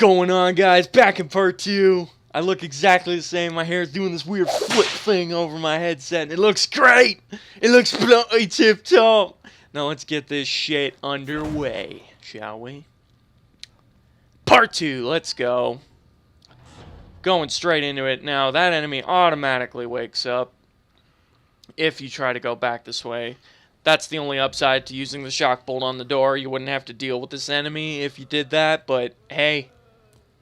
going on, guys? Back in part 2. I look exactly the same. My hair's doing this weird flip thing over my headset, and it looks great. It looks bloody tip-top. Now let's get this shit underway, shall we? Part 2, let's go. Going straight into it. Now, that enemy automatically wakes up if you try to go back this way. That's the only upside to using the shock bolt on the door. You wouldn't have to deal with this enemy if you did that, but hey,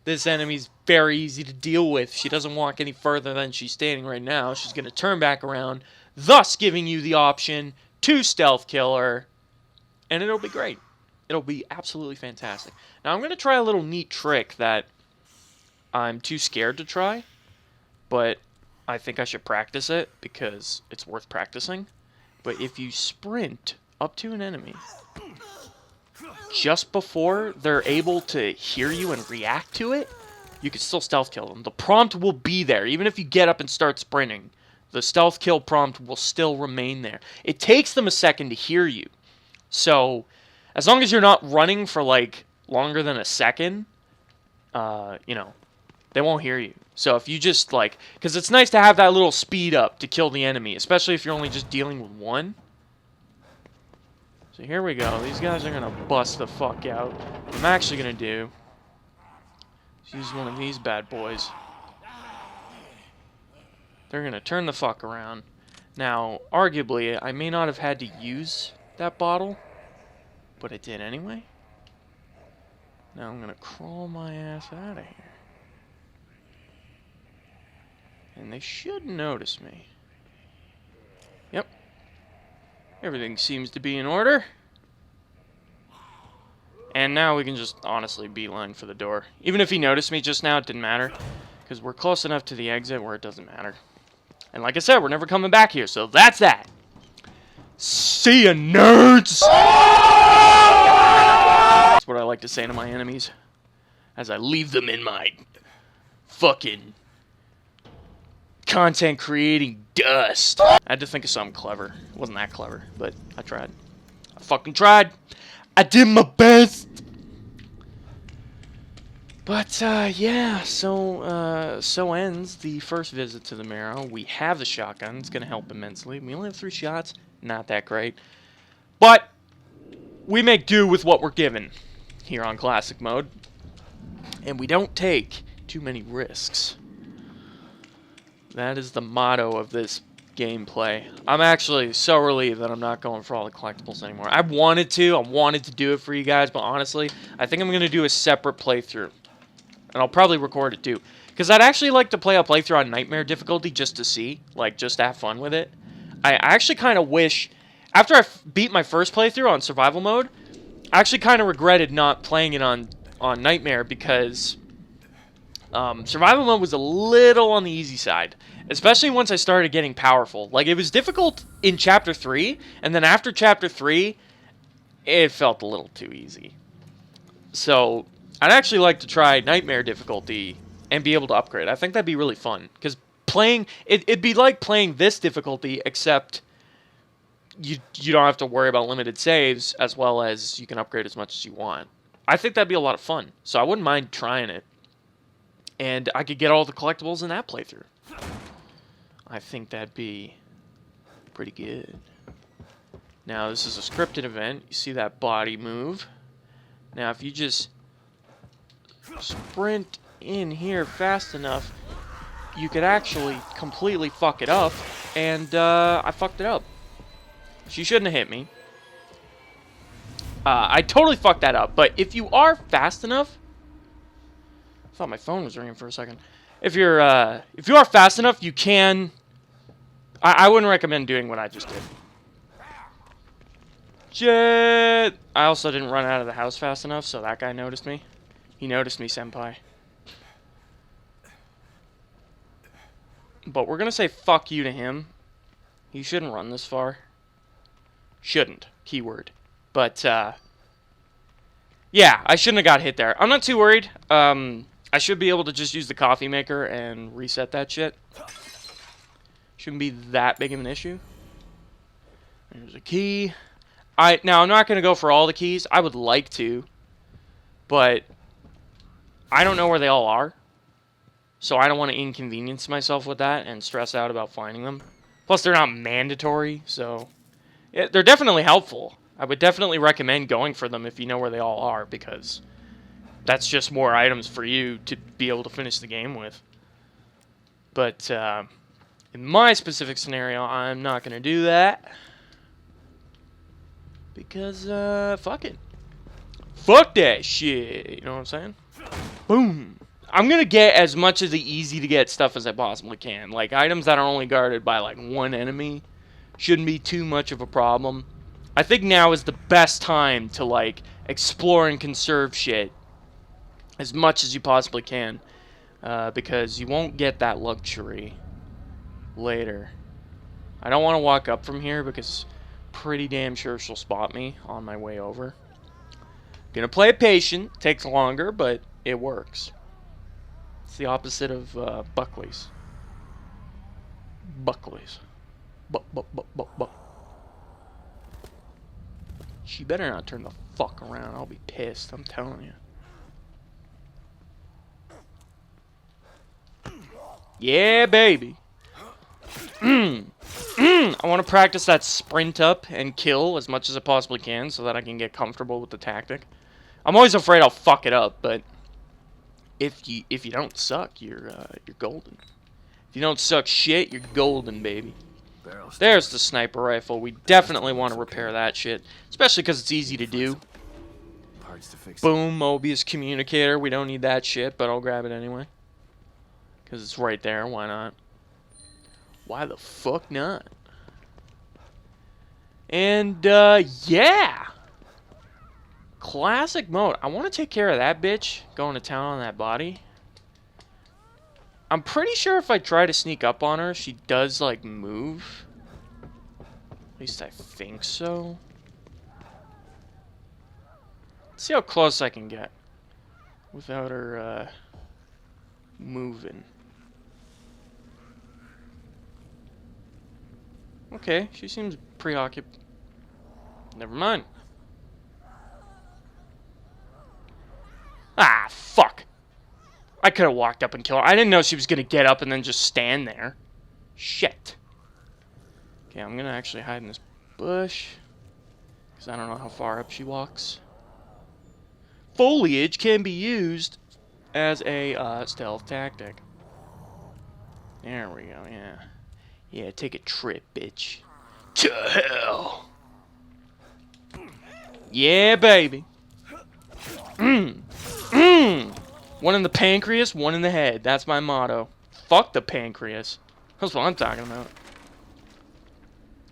this enemy's very easy to deal with. She doesn't walk any further than she's standing right now. She's going to turn back around, thus giving you the option to stealth kill her, and it'll be great. It'll be absolutely fantastic. Now, I'm going to try a little neat trick that I'm too scared to try, but I think I should practice it because it's worth practicing. But if you sprint up to an enemy just before they're able to hear you and react to it, you can still stealth kill them. The prompt will be there. Even if you get up and start sprinting, the stealth kill prompt will still remain there. It takes them a second to hear you. So, as long as you're not running for, like, longer than a second, you know, they won't hear you. So if you just, like, because it's nice to have that little speed up to kill the enemy, especially if you're only just dealing with one. So here we go. These guys are going to bust the fuck out. What I'm actually going to do is use one of these bad boys. They're going to turn the fuck around. Now, arguably, I may not have had to use that bottle, but I did anyway. Now I'm going to crawl my ass out of here. And they should notice me. Yep. Everything seems to be in order. And now we can just honestly beeline for the door. Even if he noticed me just now, it didn't matter. Because we're close enough to the exit where it doesn't matter. And like I said, we're never coming back here, so that's that. See ya, nerds! That's what I like to say to my enemies. As I leave them in my fucking content creating dust. I had to think of something clever. It wasn't that clever, but I tried. I fucking tried. I did my best. But yeah, so ends the first visit to the Marrow. We have the shotgun. It's gonna help immensely. We only have 3 shots. Not that great. But we make do with what we're given here on classic mode. And we don't take too many risks. That is the motto of this gameplay. I'm actually so relieved that I'm not going for all the collectibles anymore. I wanted to do it for you guys, but honestly, I think I'm going to do a separate playthrough. And I'll probably record it too. Because I'd actually like to play a playthrough on Nightmare difficulty just to see. Like, just to have fun with it. I actually kind of wish, after I beat my first playthrough on survival mode, I actually kind of regretted not playing it on Nightmare because survival mode was a little on the easy side, especially once I started getting powerful. Like, it was difficult in Chapter 3, and then after Chapter 3, it felt a little too easy. So, I'd actually like to try Nightmare difficulty and be able to upgrade. I think that'd be really fun, because playing, it'd be like playing this difficulty, except you don't have to worry about limited saves, as well as you can upgrade as much as you want. I think that'd be a lot of fun, so I wouldn't mind trying it. And I could get all the collectibles in that playthrough. I think that'd be pretty good. Now, this is a scripted event. You see that body move. Now, if you just sprint in here fast enough, you could actually completely fuck it up. And I fucked it up. She shouldn't have hit me. I totally fucked that up. But if you are fast enough, I thought my phone was ringing for a second. If you are fast enough, you can. I wouldn't recommend doing what I just did. Shit! I also didn't run out of the house fast enough, so that guy noticed me. He noticed me, senpai. But we're gonna say fuck you to him. He shouldn't run this far. Shouldn't. Keyword. But, yeah, I shouldn't have got hit there. I'm not too worried. I should be able to just use the coffee maker and reset that shit. Shouldn't be that big of an issue. There's a key. Now, I'm not going to go for all the keys. I would like to. But I don't know where they all are. So I don't want to inconvenience myself with that and stress out about finding them. Plus, they're not mandatory, so... Yeah, they're definitely helpful. I would definitely recommend going for them if you know where they all are, because that's just more items for you to be able to finish the game with. But in my specific scenario, I'm not going to do that. Because, fuck it. Fuck that shit. You know what I'm saying? Boom. I'm going to get as much of the easy-to-get stuff as I possibly can. Like, items that are only guarded by, like, one enemy shouldn't be too much of a problem. I think now is the best time to, like, explore and conserve shit as much as you possibly can. Because you won't get that luxury later. I don't want to walk up from here because pretty damn sure she'll spot me on my way over. Gonna play it patient. Takes longer, but it works. It's the opposite of Buckley's. Buckley's. Buck. She better not turn the fuck around. I'll be pissed. I'm telling you. Yeah, baby. I want to practice that sprint up and kill as much as I possibly can so that I can get comfortable with the tactic. I'm always afraid I'll fuck it up, but if you don't suck, you're golden. If you don't suck shit, you're golden, baby. There's the sniper rifle. We definitely want to repair that shit, especially because it's easy to do. Boom, Mobius communicator. We don't need that shit, but I'll grab it anyway. Because it's right there. Why not? Why the fuck not? And, yeah. Classic mode. I want to take care of that bitch going to town on that body. I'm pretty sure if I try to sneak up on her, she does, like, move. At least I think so. Let's see how close I can get without her, moving. Okay, she seems preoccupied. Never mind. Ah, fuck. I could have walked up and killed her. I didn't know she was going to get up and then just stand there. Shit. Okay, I'm going to actually hide in this bush. Because I don't know how far up she walks. Foliage can be used as a stealth tactic. There we go, yeah. Yeah, take a trip, bitch. To hell. Yeah, baby. One in the pancreas, one in the head. That's my motto. Fuck the pancreas. That's what I'm talking about.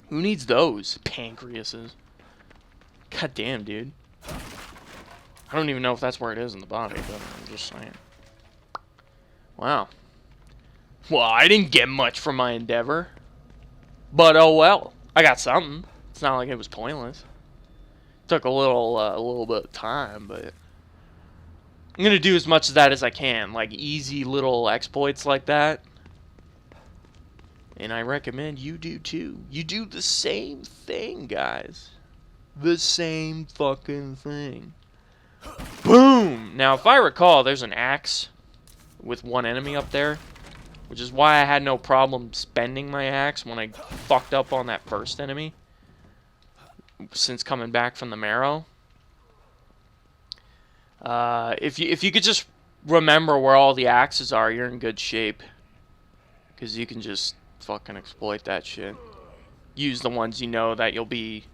Who needs those pancreases? God damn, dude. I don't even know if that's where it is in the body, but I'm just saying. Wow. Well, I didn't get much from my endeavor. But oh well. I got something. It's not like it was pointless. Took a little bit of time, but I'm gonna do as much of that as I can, like easy little exploits like that. And I recommend you do too. You do the same thing, guys. The same fucking thing. Boom! Now, if I recall, there's an axe with one enemy up there, which is why I had no problem spending my axe when I fucked up on that first enemy since coming back from the marrow. If you could just remember where all the axes are, you're in good shape. Because you can just fucking exploit that shit. Use the ones you know that you'll be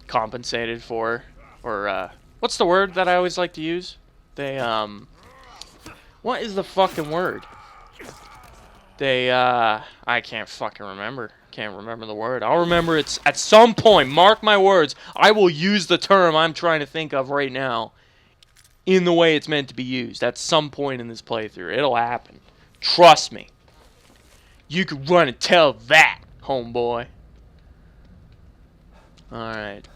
compensated for. Or, what's the word that I always like to use? They, what is the fucking word? They, I can't fucking remember. Can't remember the word. I'll remember it at some point. Mark my words. I will use the term I'm trying to think of right now in the way it's meant to be used at some point in this playthrough. It'll happen. Trust me. You can run and tell that, homeboy. Alright.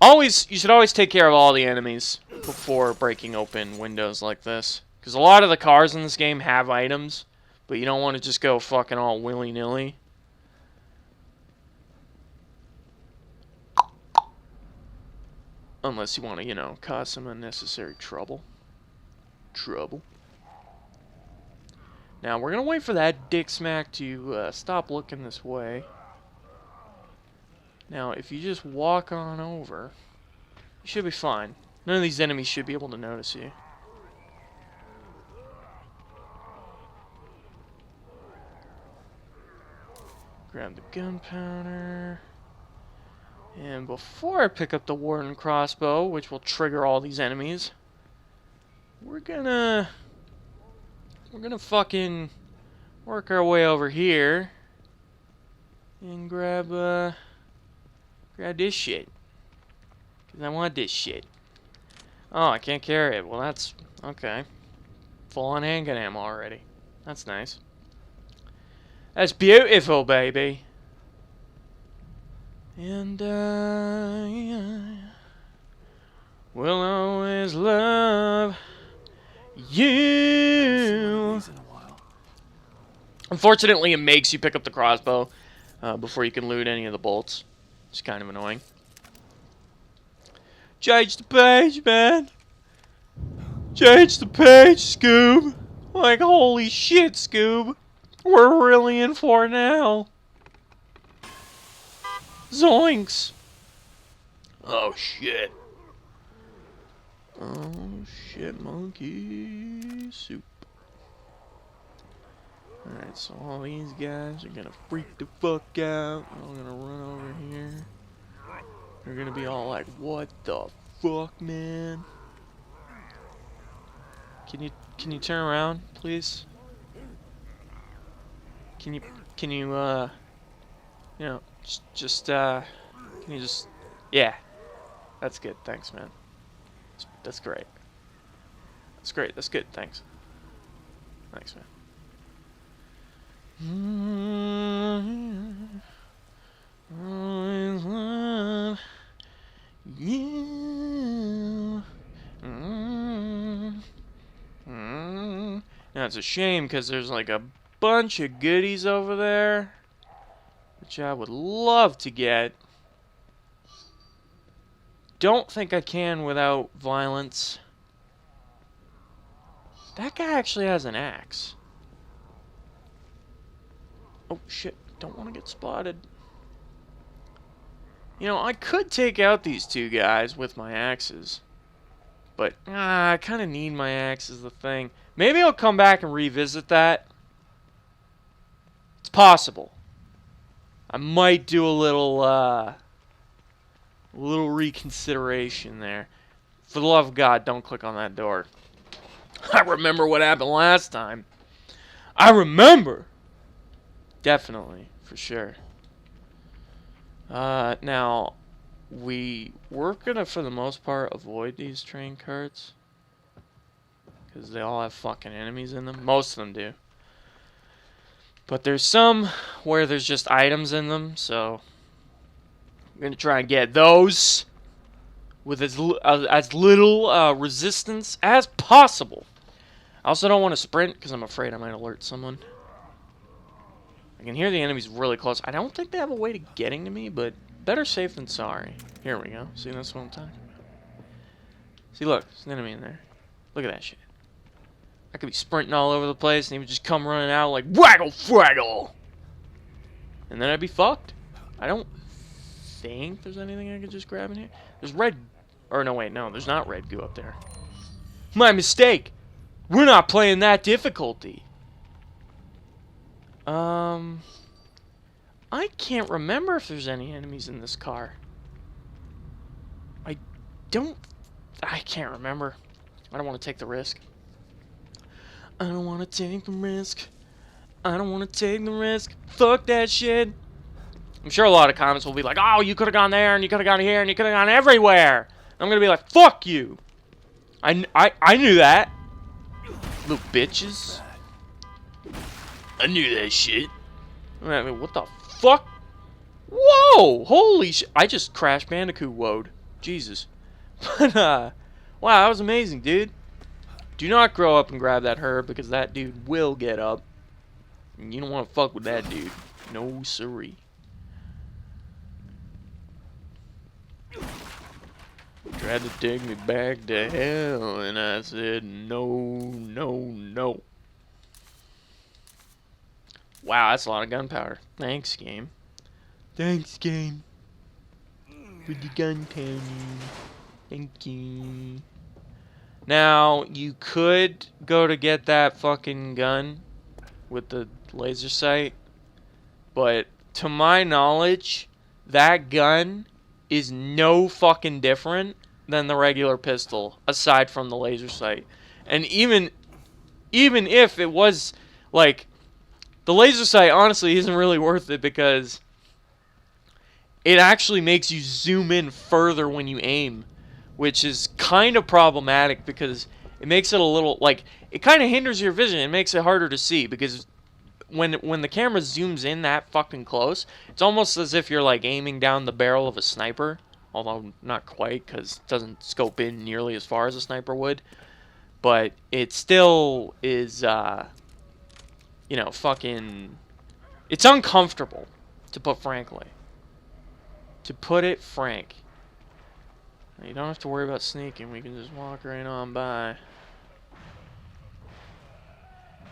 You should always take care of all the enemies before breaking open windows like this. Because a lot of the cars in this game have items, but you don't want to just go fucking all willy-nilly. Unless you want to, you know, cause some unnecessary trouble. Now, we're going to wait for that dick smack to stop looking this way. Now, if you just walk on over, you should be fine. None of these enemies should be able to notice you. Grab the gunpowder. And before I pick up the Warden crossbow, which will trigger all these enemies, we're gonna fucking work our way over here and grab this shit. 'Cause I want this shit. Oh, I can't carry it. Well, that's okay. Full on handgun ammo already. That's nice. That's beautiful, baby. And will always love you. Unfortunately, it makes you pick up the crossbow before you can loot any of the bolts. It's kind of annoying. Change the page, man. Change the page, Scoob. Like, holy shit, Scoob. We're really in for it now. Zoinks! Oh shit. Oh shit, monkey soup. Alright, so all these guys are gonna freak the fuck out. I'm gonna run over here. They're gonna be all like, what the fuck, man? Can you turn around, please? Can you you know, can you just, yeah, that's good, thanks, man. That's great. That's great, that's good, thanks. Thanks, man. Always love you. Now, it's a shame, because there's like a bunch of goodies over there, which I would love to get. Don't think I can without violence. That guy actually has an axe. Oh shit, don't want to get spotted. You know, I could take out these two guys with my axes. But, I kind of need my axe is the thing. Maybe I'll come back and revisit that. It's possible. I might do a little reconsideration there. For the love of God, don't click on that door. I remember what happened last time. I remember! Definitely, for sure. Now, we're gonna, for the most part, avoid these train carts. Because they all have fucking enemies in them. Most of them do. But there's some where there's just items in them, so I'm gonna try and get those with as little resistance as possible. I also don't want to sprint because I'm afraid I might alert someone. I can hear the enemies really close. I don't think they have a way to getting to me, but better safe than sorry. Here we go. See, that's what I'm talking about. See, look, there's an enemy in there. Look at that shit. I could be sprinting all over the place, and he would just come running out like, waggle fraggle! And then I'd be fucked. I don't think there's anything I could just grab in here. There's red... Or, no, wait, no, there's not red goo up there. My mistake! We're not playing that difficulty. I can't remember if there's any enemies in this car. I can't remember. I don't want to take the risk. I don't want to take the risk. I don't want to take the risk. Fuck that shit. I'm sure a lot of comments will be like, oh, you could have gone there, and you could have gone here, and you could have gone everywhere. And I'm going to be like, fuck you. I knew that. Little bitches. I knew that shit. I mean, what the fuck? Whoa! Holy shit. I just Crash Bandicoot woed. Jesus. But, wow, that was amazing, dude. Do not grow up and grab that herb, because that dude will get up. And you don't want to fuck with that dude. No siree. Tried to take me back to hell, and I said no, no, no. Wow, that's a lot of gunpowder. Thanks, game. Thanks, game. For the gunpowder. Thank you. Now, you could go to get that fucking gun with the laser sight, but to my knowledge, that gun is no fucking different than the regular pistol, aside from the laser sight. And even if it was, like, the laser sight honestly isn't really worth it because it actually makes you zoom in further when you aim, which is kind of problematic because it makes it a little, like, it kind of hinders your vision. It makes it harder to see because when the camera zooms in that fucking close, it's almost as if you're, like, aiming down the barrel of a sniper, although not quite because it doesn't scope in nearly as far as a sniper would. But it still is, you know, fucking... It's uncomfortable, to put frankly. To put it frank. You don't have to worry about sneaking. We can just walk right on by.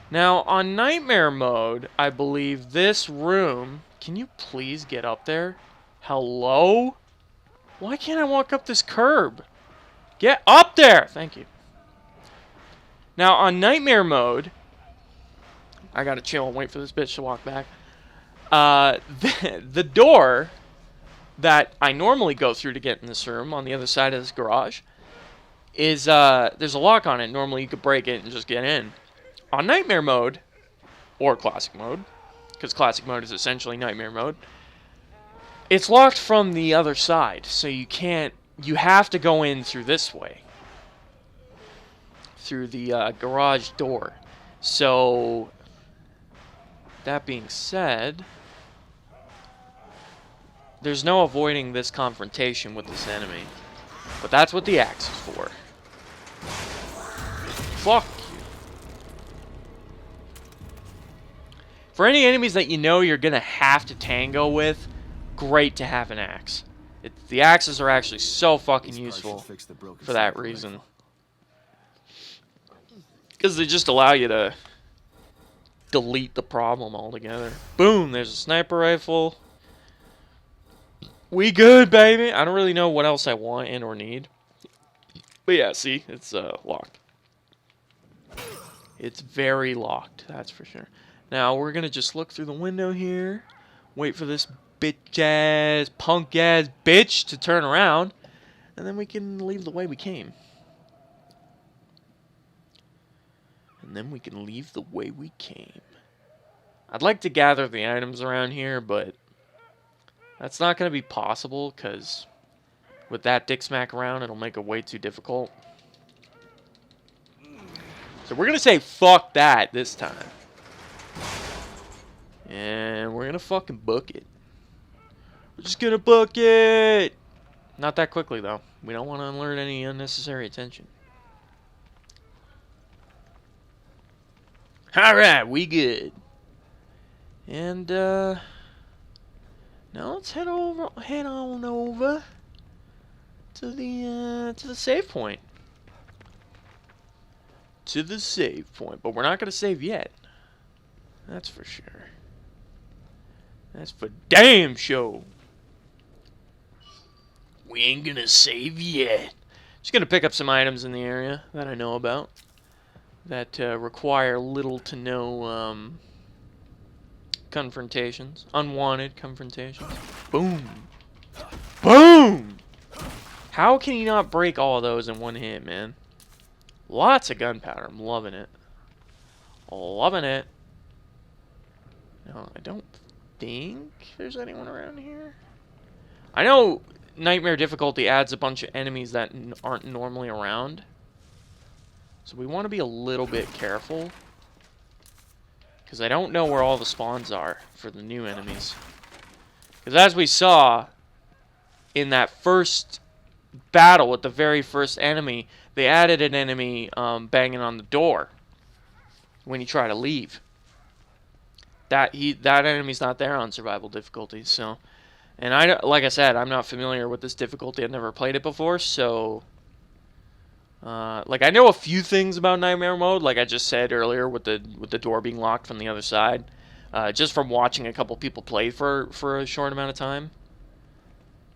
Now, on Nightmare Mode, I believe this room... Can you please get up there? Hello? Why can't I walk up this curb? Get up there! Thank you. Now, on Nightmare Mode... I gotta chill and wait for this bitch to walk back. The door that I normally go through to get in this room on the other side of this garage is, there's a lock on it. Normally you could break it and just get in. On Nightmare Mode, or Classic Mode, because Classic Mode is essentially Nightmare Mode, it's locked from the other side, so you can't, you have to go in through this way. Through the garage door. So, that being said, there's no avoiding this confrontation with this enemy. But that's what the axe is for. Fuck you. For any enemies that you know you're gonna have to tango with, great to have an axe. The axes are actually so fucking useful for that reason. Because they just allow you to delete the problem altogether. Boom, there's a sniper rifle. We good, baby. I don't really know what else I want and or need. But yeah, see, it's locked. It's very locked, that's for sure. Now, we're going to just look through the window here. Wait for this bitch-ass, punk-ass bitch to turn around. And then we can leave the way we came. And then we can leave the way we came. I'd like to gather the items around here, but that's not going to be possible because with that dick smack around, it'll make it way too difficult. So we're going to say fuck that this time. And we're going to fucking book it. We're just going to book it. Not that quickly, though. We don't want to alert any unnecessary attention. Alright, we good. And, now let's head on over to the save point. To the save point. But we're not going to save yet. That's for sure. That's for damn sure. We ain't going to save yet. Just going to pick up some items in the area that I know about. That require little to no confrontations. Unwanted confrontations. Boom. Boom! How can you not break all of those in one hit, man? Lots of gunpowder. I'm loving it. Loving it. No, I don't think there's anyone around here. I know Nightmare difficulty adds a bunch of enemies that aren't normally around. So we want to be a little bit careful. Because I don't know where all the spawns are for the new enemies. Because as we saw in that first battle with the very first enemy, they added an enemy banging on the door when you try to leave. That enemy's not there on survival difficulty, so And like I said, I'm not familiar with this difficulty. I've never played it before, so like I know a few things about Nightmare Mode, like I just said earlier, with the door being locked from the other side, just from watching a couple people play for a short amount of time.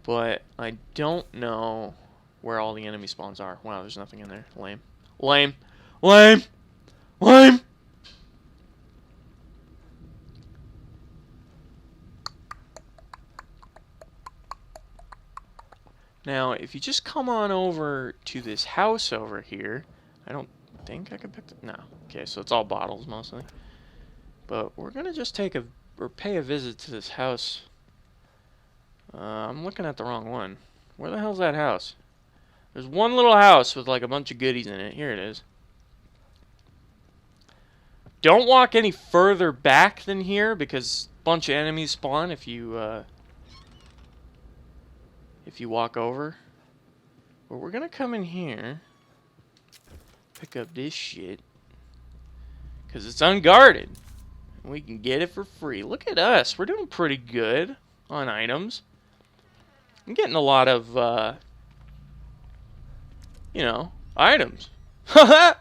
But I don't know where all the enemy spawns are. Wow, there's nothing in there. Lame, lame, lame, lame. Now, if you just come on over to this house over here, I don't think I can pick the... No. Okay, so it's all bottles mostly. But we're going to just take or pay a visit to this house. I'm looking at the wrong one. Where the hell's that house? There's one little house with like a bunch of goodies in it. Here it is. Don't walk any further back than here because a bunch of enemies spawn if you walk over. But we're gonna come in here, pick up this shit, because it's unguarded. And we can get it for free. Look at us. We're doing pretty good on items. I'm getting a lot of, you know, items. Haha!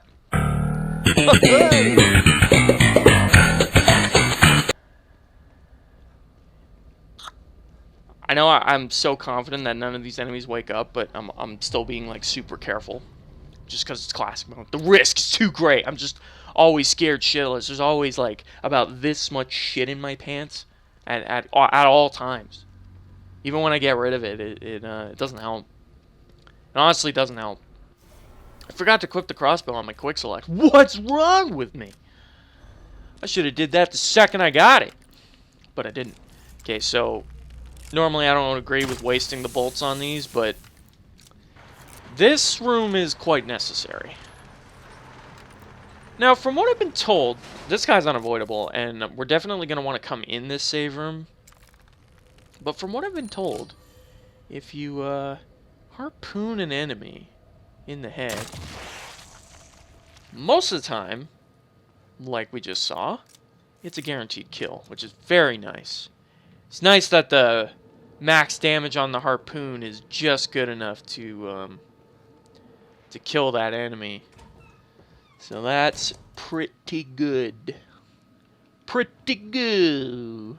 I know I'm so confident that none of these enemies wake up, but I'm still being like super careful, just because it's classic mode. The risk is too great. I'm just always scared shitless. There's always like about this much shit in my pants at all times. Even when I get rid of it, it doesn't help. It honestly doesn't help. I forgot to equip the crossbow on my quick select. What's wrong with me? I should have did that the second I got it, but I didn't. Okay, so. Normally I don't agree with wasting the bolts on these, but this room is quite necessary. Now, from what I've been told, this guy's unavoidable, and we're definitely going to want to come in this save room. But from what I've been told, if you harpoon an enemy in the head, most of the time, like we just saw, it's a guaranteed kill, which is very nice. It's nice that the max damage on the harpoon is just good enough to kill that enemy. So that's pretty good. Pretty good.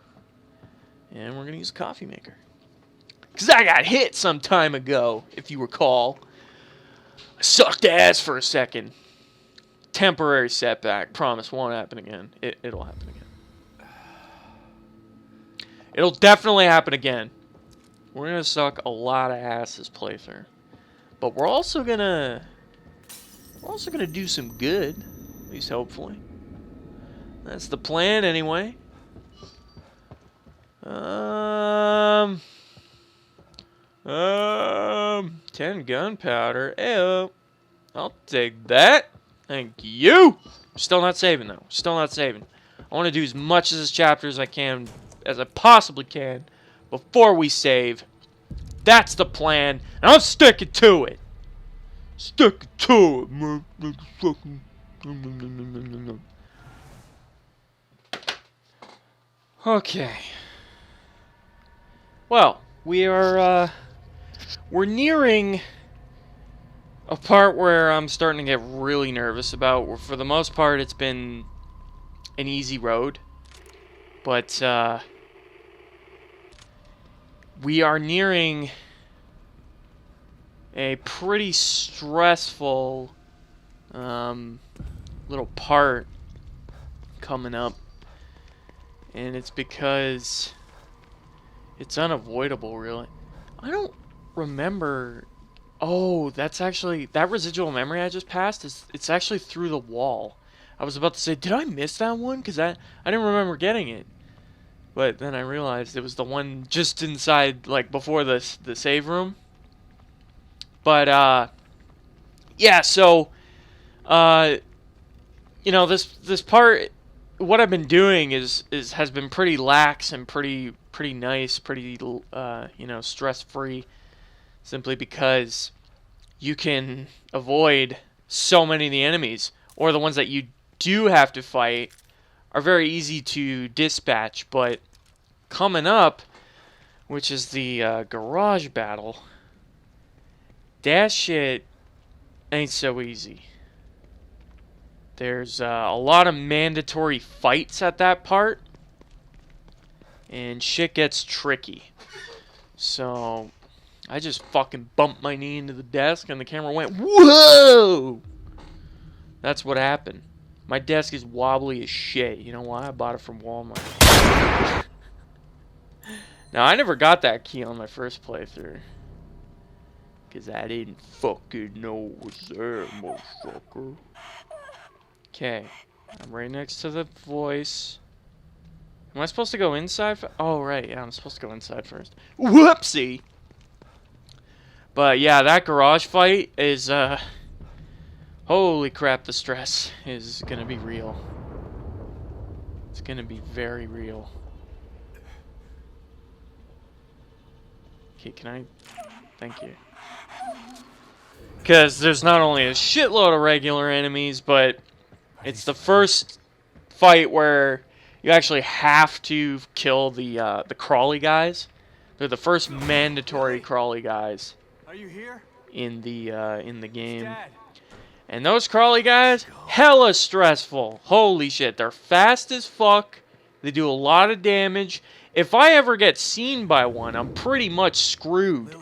And we're going to use a coffee maker. Because I got hit some time ago, if you recall. I sucked ass for a second. Temporary setback. Promise won't happen again. It'll happen again. It'll definitely happen again. We're gonna suck a lot of ass this playthrough, but we're also gonna do some good, at least hopefully. That's the plan, anyway. 10 gunpowder. Ew. I'll take that. Thank you. Still not saving though. Still not saving. I want to do as much of this chapter as I can. As I possibly can before we save. That's the plan, and I'm sticking to it. Sticking to it. Okay. Well, we're nearing a part where I'm starting to get really nervous about. For the most part, it's been an easy road, but we are nearing a pretty stressful little part coming up, and it's because it's unavoidable, really. I don't remember. Oh, that's actually that residual memory I just passed. It's actually through the wall. I was about to say, did I miss that one? Because I didn't remember getting it. But then I realized it was the one just inside, like, before the save room. But, yeah, so, you know, this part, what I've been doing has been pretty lax and pretty nice, pretty, you know, stress-free, simply because you can avoid so many of the enemies, or the ones that you do have to fight are very easy to dispatch, but coming up, which is the garage battle. That shit ain't so easy. There's a lot of mandatory fights at that part, and shit gets tricky. So I just fucking bumped my knee into the desk and the camera went, whoa! That's what happened. My desk is wobbly as shit. You know why? I bought it from Walmart. Now, I never got that key on my first playthrough. Because I didn't fucking know it was there, motherfucker. Okay. I'm right next to the voice. Am I supposed to go inside? Oh, right. Yeah, I'm supposed to go inside first. Whoopsie! But, yeah, that garage fight is, holy crap, the stress is gonna be real. It's gonna be very real. Okay, can I... Thank you. Because there's not only a shitload of regular enemies, but it's the first fight where you actually have to kill the crawly guys. They're the first mandatory crawly guys in the game. And those crawly guys, hella stressful. Holy shit, they're fast as fuck. They do a lot of damage. If I ever get seen by one, I'm pretty much screwed.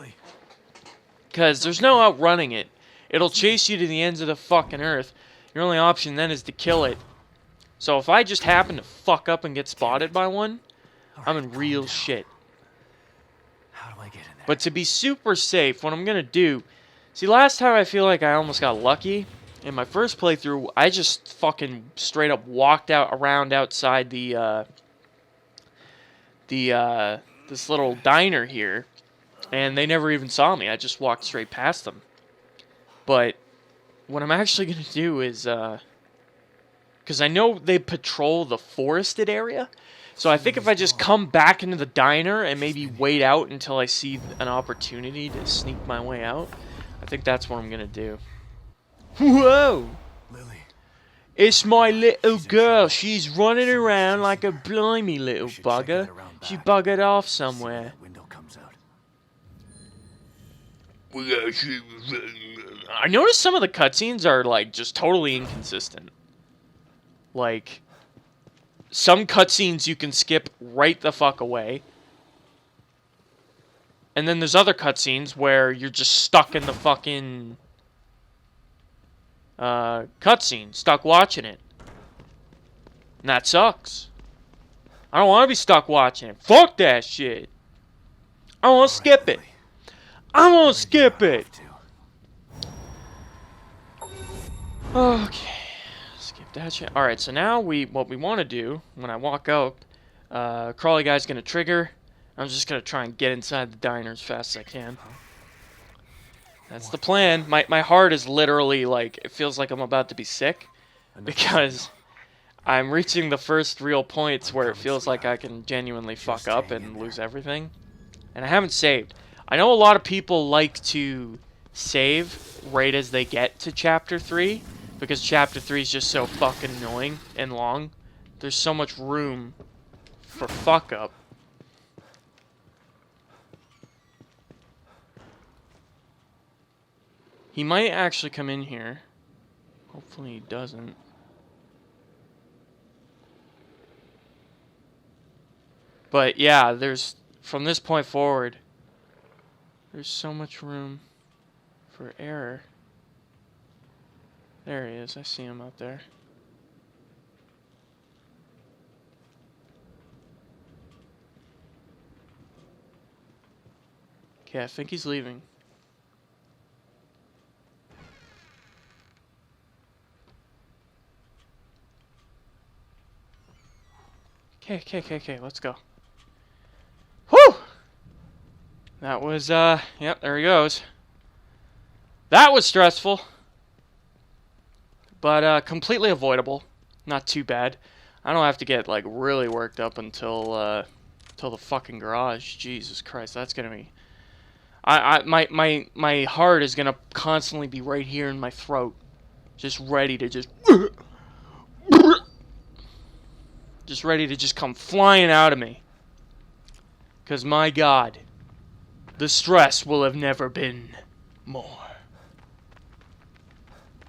Because there's no outrunning it. It'll chase you to the ends of the fucking earth. Your only option then is to kill it. So if I just happen to fuck up and get spotted by one, I'm in real shit. How do I get in there? But to be super safe, what I'm going to do... See, last time I feel like I almost got lucky. In my first playthrough, I just fucking straight up walked around outside this little diner here, and they never even saw me. I just walked straight past them. But what I'm actually going to do is, because I know they patrol the forested area, so I think if I just come back into the diner and maybe wait out until I see an opportunity to sneak my way out, I think that's what I'm going to do. Whoa! Lily. It's my little girl. She's running around like a blimey little bugger. She buggered off somewhere. Window comes out. I noticed some of the cutscenes are like just totally inconsistent. Like, some cutscenes you can skip right the fuck away. And then there's other cutscenes where you're just stuck in the fucking cutscene, stuck watching it. And that sucks. I don't want to be stuck watching it. Fuck that shit. I want to skip it. I want to skip it. Okay. Skip that shit. Alright, so now what we want to do, when I walk up, crawly guy's going to trigger. I'm just going to try and get inside the diner as fast as I can. That's the plan. My heart is literally like, it feels like I'm about to be sick. Because I'm reaching the first real points where it feels like I can genuinely fuck up and lose everything. And I haven't saved. I know a lot of people like to save right as they get to Chapter 3. Because Chapter 3 is just so fucking annoying and long. There's so much room for fuck up. He might actually come in here. Hopefully he doesn't. But yeah, from this point forward, there's so much room for error. There he is. I see him out there. Okay, I think he's leaving. Okay, let's go. Whew! That was, yep, there he goes. That was stressful. But, completely avoidable. Not too bad. I don't have to get, like, really worked up until the fucking garage. Jesus Christ, that's gonna be... My heart is gonna constantly be right here in my throat. Just ready to just... Just ready to just come flying out of me. Because, my God, the stress will have never been more.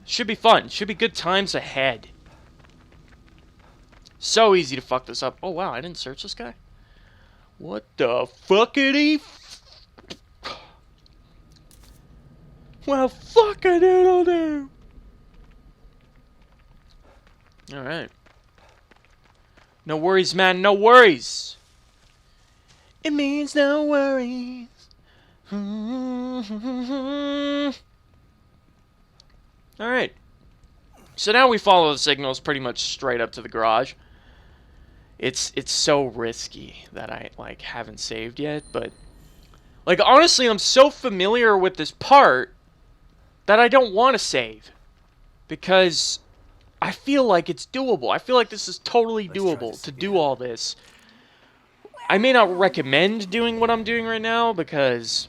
Should be fun. Should be good times ahead. So easy to fuck this up. Oh, wow, I didn't search this guy? What the fuckity? Well, fuck-a-doodle-doo. Alright. No worries, man. No worries. It means no worries. Alright. So now we follow the signals pretty much straight up to the garage. It's so risky that I, like, haven't saved yet, but... Like, honestly, I'm so familiar with this part that I don't want to save. Because I feel like it's doable. I feel like this is totally doable to do all this. I may not recommend doing what I'm doing right now because...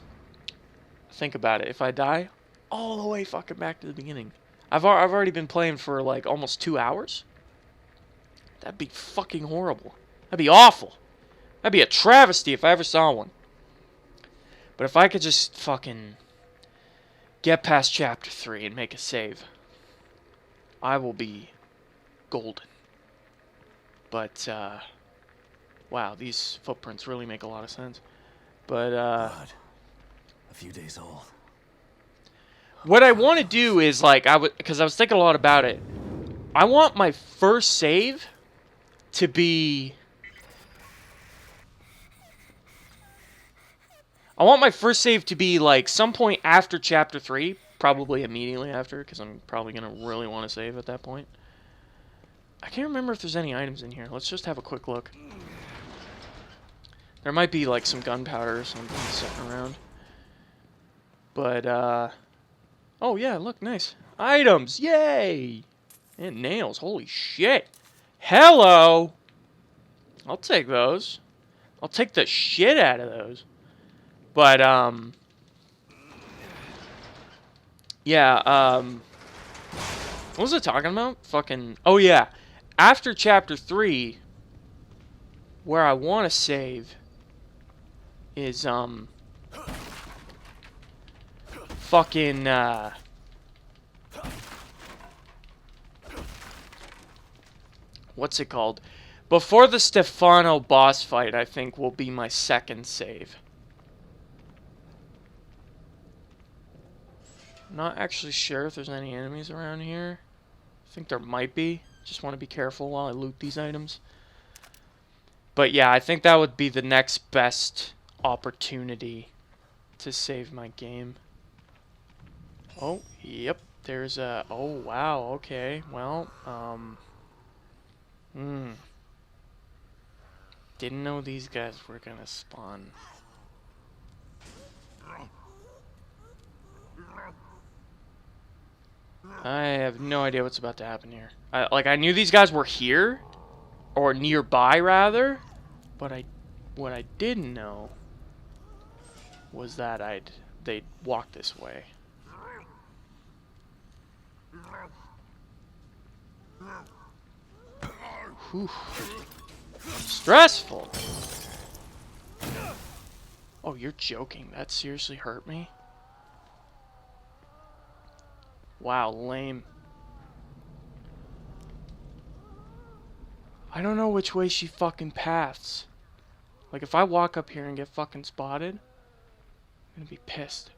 Think about it. If I die, all the way fucking back to the beginning. I've already been playing for, like, almost 2 hours. That'd be fucking horrible. That'd be awful. That'd be a travesty if I ever saw one. But if I could just fucking get past chapter 3 and make a save, I will be golden. But, wow, these footprints really make a lot of sense. But, Blood. A few days old. what I want to do is, like, because I was thinking a lot about it. I want my first save to be... I want my first save to be, like, some point after Chapter 3. Probably immediately after, because I'm probably going to really want to save at that point. I can't remember if there's any items in here. Let's just have a quick look. There might be, like, some gunpowder or something sitting around. But, oh, yeah, look, nice. Items! Yay! And nails. Holy shit. Hello! I'll take those. I'll take the shit out of those. But, yeah, what was I talking about? Fucking, oh yeah. After Chapter 3, where I want to save is, fucking, what's it called? Before the Stefano boss fight, I think, will be my second save. I'm not actually sure if there's any enemies around here. I think there might be. Just want to be careful while I loot these items. But yeah, I think that would be the next best opportunity to save my game. Oh, yep. There's a... Oh, wow. Okay. Well, didn't know these guys were gonna spawn. I have no idea what's about to happen here. I knew these guys were here, or nearby rather, but what I didn't know was that they'd walk this way. Whew. Stressful. Oh, you're joking. That seriously hurt me? Wow, lame. I don't know which way she fucking paths. Like, if I walk up here and get fucking spotted, I'm gonna be pissed.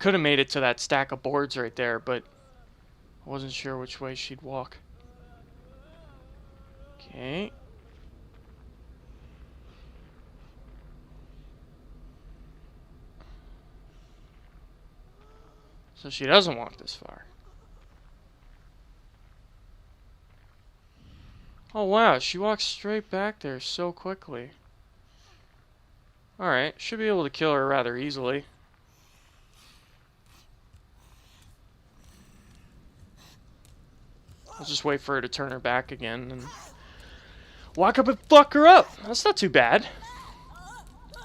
Could have made it to that stack of boards right there, but I wasn't sure which way she'd walk. Okay. So she doesn't walk this far. Oh wow, she walks straight back there so quickly. Alright, should be able to kill her rather easily. I'll just wait for her to turn her back again and walk up and fuck her up. That's not too bad.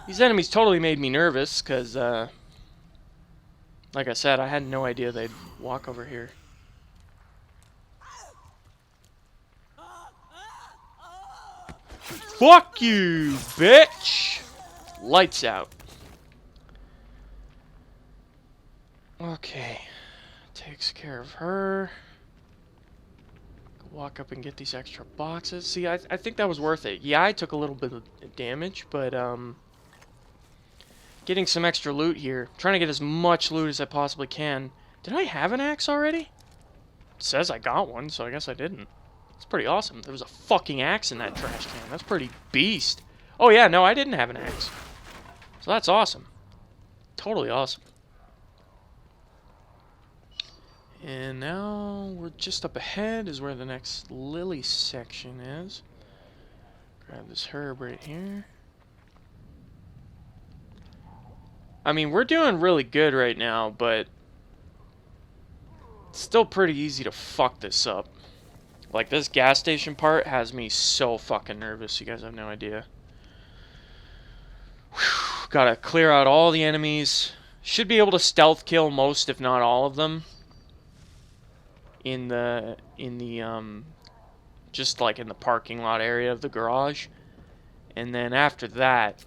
These enemies totally made me nervous because, like I said, I had no idea they'd walk over here. Fuck you, bitch! Lights out. Okay. Takes care of her. Walk up and get these extra boxes. See, I think that was worth it. Yeah, I took a little bit of damage, but, getting some extra loot here. Trying to get as much loot as I possibly can. Did I have an axe already? It says I got one, so I guess I didn't. It's pretty awesome. There was a fucking axe in that trash can. That's pretty beast. Oh yeah, no, I didn't have an axe. So that's awesome. Totally awesome. And now we're just up ahead is where the next lily section is. Grab this herb right here. I mean, we're doing really good right now, but it's still pretty easy to fuck this up. Like, this gas station part has me so fucking nervous. You guys have no idea. Whew, gotta clear out all the enemies. Should be able to stealth kill most, if not all of them. Just like in the parking lot area of the garage. And then after that,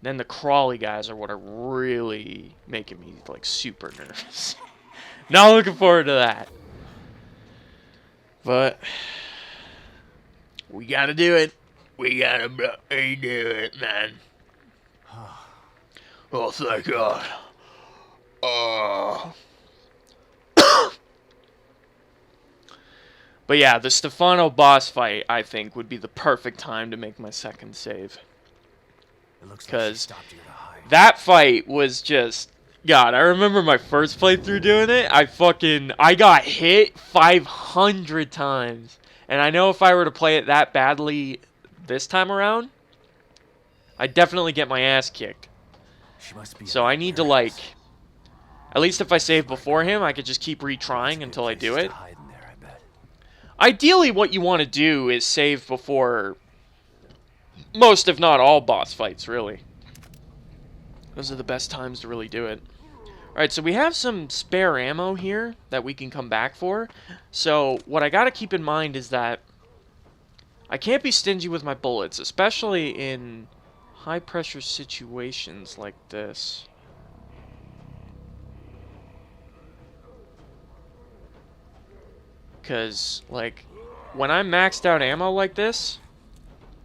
then the crawly guys are what are really making me, like, super nervous. Not looking forward to that. But we gotta do it. We gotta do it, man. Oh, thank God. Oh. But yeah, the Stefano boss fight, I think, would be the perfect time to make my second save. Because that fight was just... God, I remember my first playthrough doing it. I got hit 500 times. And I know if I were to play it that badly this time around, I'd definitely get my ass kicked. So I need to, like... At least if I save before him, I could just keep retrying until I do it. Ideally, what you want to do is save before most, if not all, boss fights, really. Those are the best times to really do it. Alright, so we have some spare ammo here that we can come back for. So, what I gotta keep in mind is that I can't be stingy with my bullets, especially in high-pressure situations like this. Because, like, when I'm maxed out ammo like this,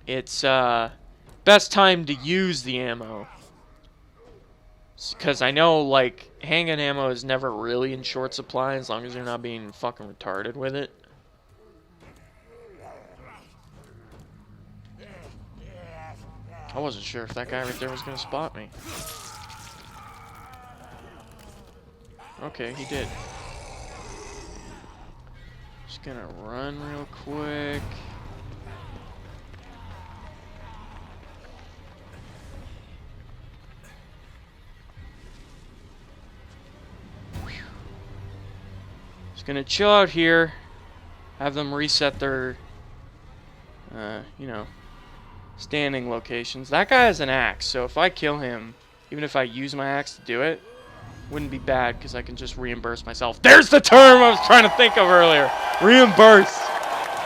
it's, best time to use the ammo. Because I know, like, handgun ammo is never really in short supply as long as you're not being fucking retarded with it. I wasn't sure if that guy right there was going to spot me. Okay, he did. Just gonna run real quick. Just gonna chill out here. Have them reset their, you know, standing locations. That guy has an axe, so if I kill him, even if I use my axe to do it, wouldn't be bad because I can just reimburse myself. There's the term I was trying to think of earlier. Reimburse.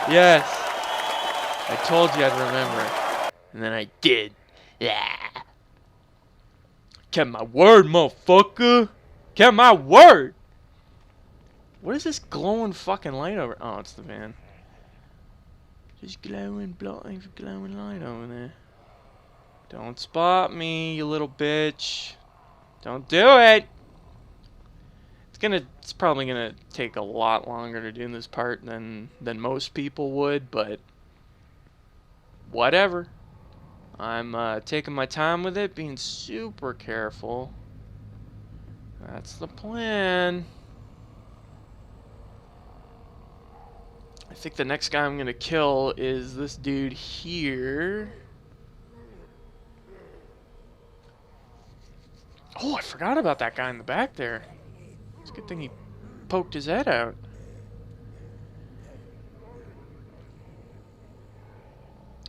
Yes. I told you I'd remember it. And then I did. Yeah. Kept my word, motherfucker. Kept my word. What is this glowing fucking light over? Oh, it's the van. Just glowing light over there. Don't spot me, you little bitch. Don't do it. It's probably gonna take a lot longer to do this part than most people would, but whatever. I'm taking my time with it, being super careful. That's the plan. I think the next guy I'm gonna kill is this dude here. Oh, I forgot about that guy in the back there. It's a good thing he poked his head out.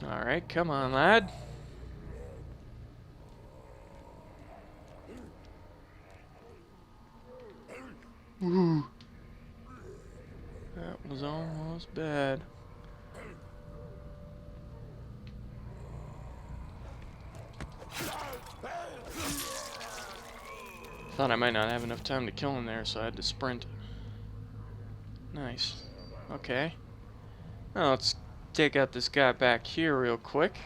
Alright, come on, lad. Ooh. That was almost bad. Thought I might not have enough time to kill him there, so I had to sprint. Nice. Okay. Now let's take out this guy back here real quick.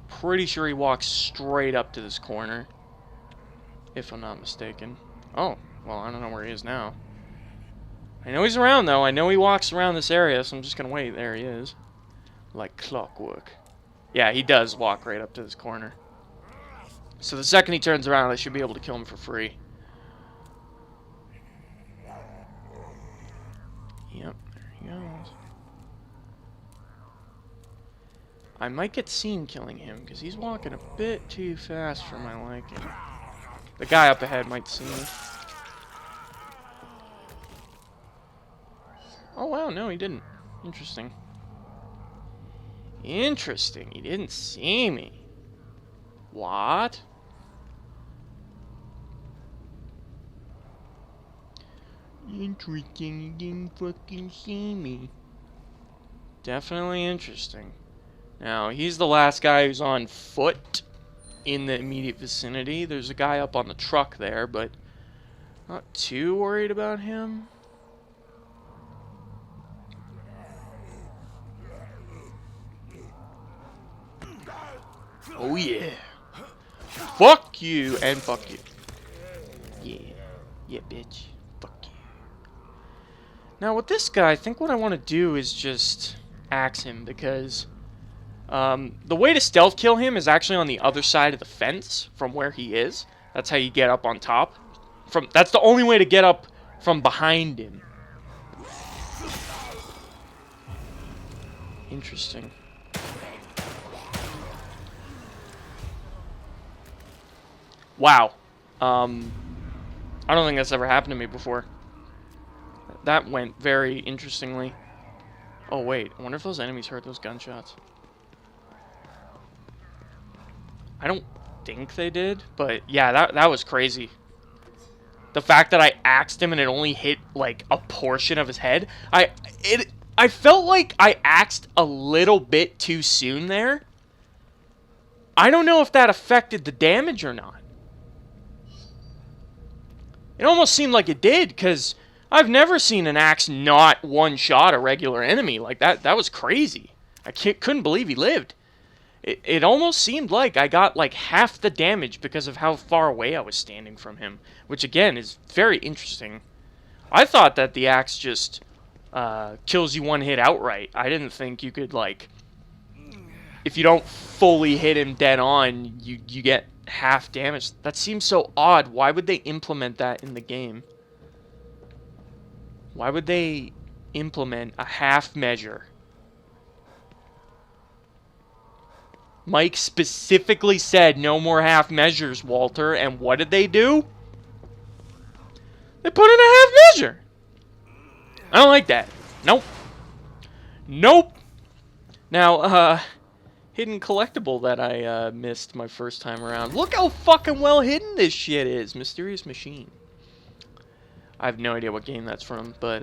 Pretty sure he walks straight up to this corner, if I'm not mistaken. Oh, well, I don't know where he is now. I know he's around, though. I know he walks around this area, so I'm just going to wait. There he is. Like clockwork. Yeah, he does walk right up to this corner. So the second he turns around, I should be able to kill him for free. Yep, there he goes. I might get seen killing him, because he's walking a bit too fast for my liking. The guy up ahead might see me. Oh, wow, no, he didn't. Interesting. Interesting, he didn't see me. What? Interesting, he didn't fucking see me. Definitely interesting. Now, he's the last guy who's on foot in the immediate vicinity. There's a guy up on the truck there, but not too worried about him. Oh yeah. Fuck you and fuck you. Yeah. Yeah, bitch. Fuck you. Now with this guy, I think what I want to do is just axe him, because the way to stealth kill him is actually on the other side of the fence from where he is. That's how you get up on top. That's the only way to get up from behind him. Interesting. Wow. I don't think that's ever happened to me before. That went very interestingly. Oh, wait. I wonder if those enemies heard those gunshots. I don't think they did, but yeah, that was crazy. The fact that I axed him and it only hit, like, a portion of his head. I felt like I axed a little bit too soon there. I don't know if that affected the damage or not. It almost seemed like it did, because I've never seen an axe not one-shot a regular enemy. Like, that was crazy. I couldn't believe he lived. It almost seemed like I got, like, half the damage because of how far away I was standing from him. Which, again, is very interesting. I thought that the axe just kills you one hit outright. I didn't think you could, like, if you don't fully hit him dead on, you get half damage. That seems so odd. Why would they implement that in the game? Why would they implement a half measure? Mike specifically said no more half measures, Walter, and what did they do? They put in a half measure. I don't like that. Nope. Nope. Now, hidden collectible that I missed my first time around. Look how fucking well hidden this shit is. Mysterious Machine. I have no idea what game that's from, but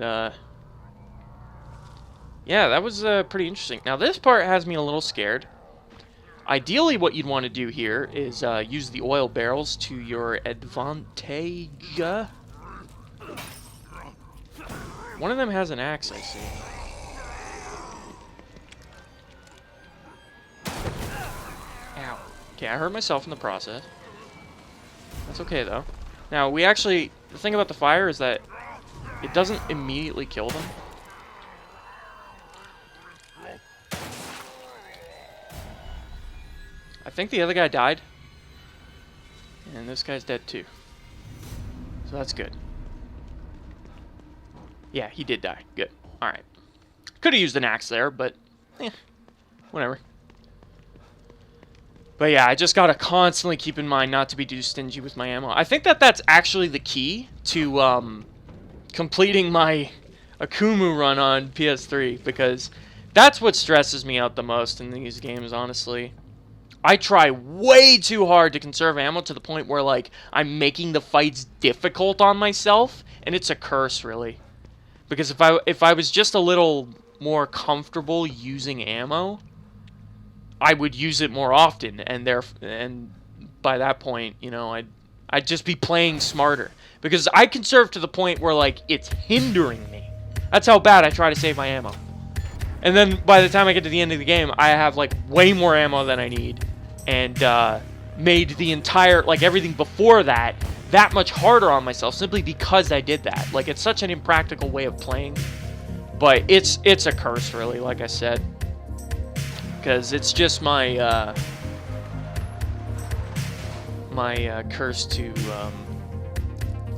yeah, that was pretty interesting. Now this part has me a little scared. Ideally, what you'd want to do here is use the oil barrels to your advantage. One of them has an axe, I see. Ow. Okay, I hurt myself in the process. That's okay, though. Now, the thing about the fire is that it doesn't immediately kill them. I think the other guy died. And this guy's dead, too. So that's good. Yeah, he did die. Good. Alright. Could have used an axe there, but whatever. But yeah, I just gotta constantly keep in mind not to be too stingy with my ammo. I think that's actually the key to completing my Akumu run on PS3, because that's what stresses me out the most in these games, honestly. I try way too hard to conserve ammo to the point where, like, I'm making the fights difficult on myself, and it's a curse, really. Because if I was just a little more comfortable using ammo, I would use it more often, and by that point, you know, I'd just be playing smarter. Because I conserve to the point where, like, it's hindering me. That's how bad I try to save my ammo. And then by the time I get to the end of the game, I have, like, way more ammo than I need. And made the entire, like, everything before that much harder on myself simply because I did that. Like, it's such an impractical way of playing. But it's a curse, really, like I said. Because it's just my curse to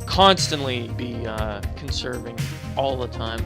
constantly be conserving all the time.